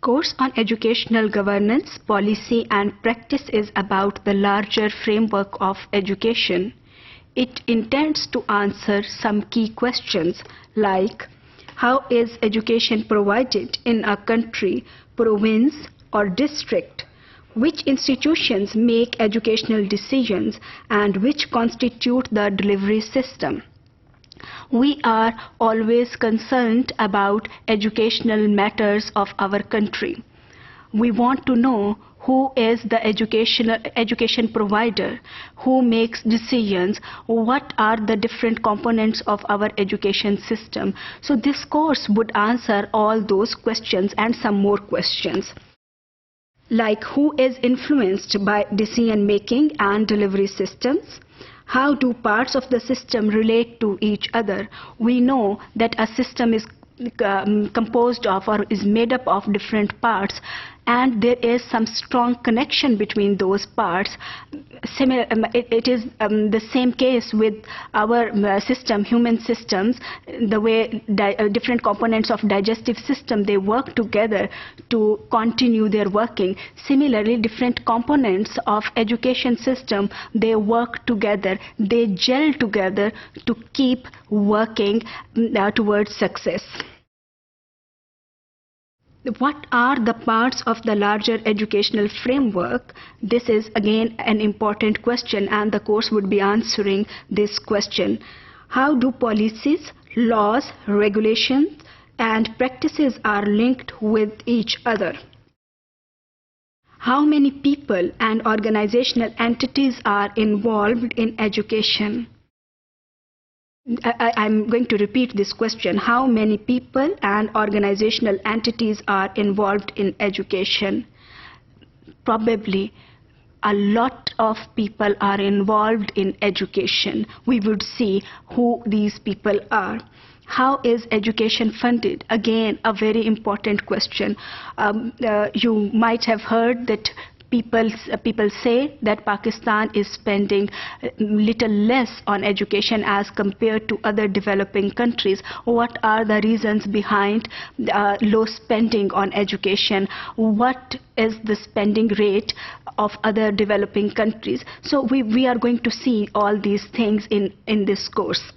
Course on Educational Governance, Policy and Practice is about the larger framework of education. It intends to answer some key questions like how is education provided in a country, province or district? Which institutions make educational decisions and which constitute the delivery system? We are always concerned about educational matters of our country. We want to know who is the education provider, who makes decisions, what are the different components of our education system. So this course would answer all those questions and some more questions. Like who is influenced by decision making and delivery systems? How do parts of the system relate to each other? We know that a system is composed of or is made up of different parts, and there is some strong connection between those parts. It is the same case with our system, human systems, the way different components of digestive system, they work together to continue their working. Similarly, different components of education system, they work together, they gel together to keep working towards success. What are the parts of the larger educational framework? This is again an important question, and the course would be answering this question. How do policies, laws, regulations, and practices are linked with each other? How many people and organizational entities are involved in education? I'm going to repeat this question. How many people and organizational entities are involved in education? Probably a lot of people are involved in education. We would see who these people are. How is education funded? Again, a very important question. You might have heard that people say that Pakistan is spending little less on education as compared to other developing countries. What are the reasons behind low spending on education? What is the spending rate of other developing countries? So we are going to see all these things in this course.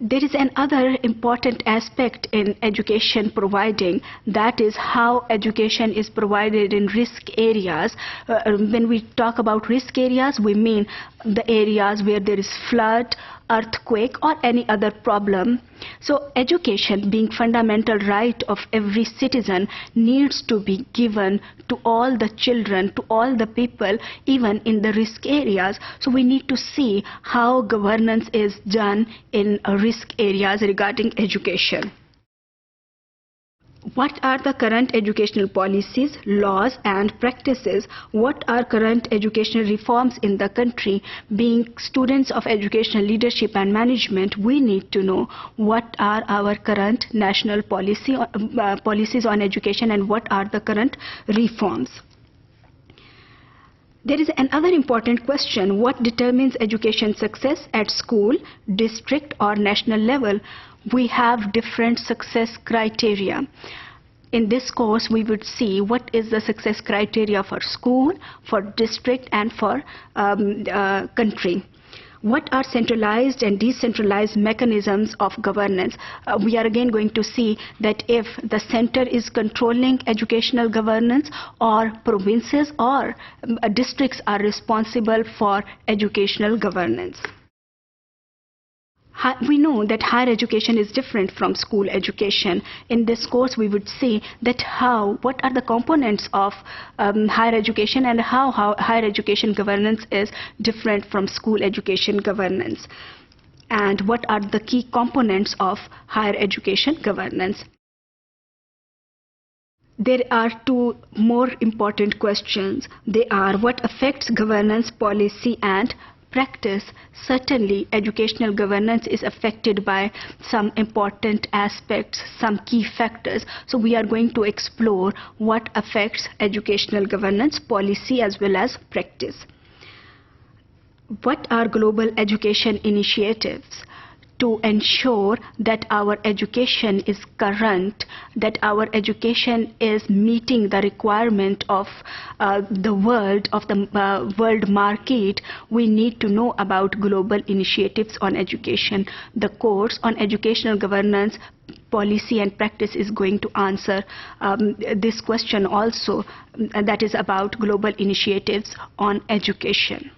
There is another important aspect in education providing, that is how education is provided in risk areas. When we talk about risk areas, we mean the areas where there is flood, earthquake or any other problem. So education, being fundamental right of every citizen, needs to be given to all the children, to all the people, even in the risk areas. So we need to see how governance is done in risk areas regarding education. What are the current educational policies, laws and practices? What are current educational reforms in the country? Being students of educational leadership and management, we need to know what are our current national policies on education and what are the current reforms. There is another important question: what determines education success at school, district or national level? We have different success criteria. In this course, we would see what is the success criteria for school, for district and for country. What are centralized and decentralized mechanisms of governance? We are again going to see that if the center is controlling educational governance, or provinces or districts are responsible for educational governance. We know that higher education is different from school education. In this course, we would see that what are the components of higher education and how higher education governance is different from school education governance, and what are the key components of higher education governance. There are two more important questions. They are what affects governance, policy and practice. Certainly, educational governance is affected by some important aspects, some key factors. So we are going to explore what affects educational governance, policy as well as practice. What are global education initiatives? to ensure that our education is current, that our education is meeting the requirement of the world market, we need to know about global initiatives on education. The course on educational governance, policy and practice is going to answer this question also, that is about global initiatives on education.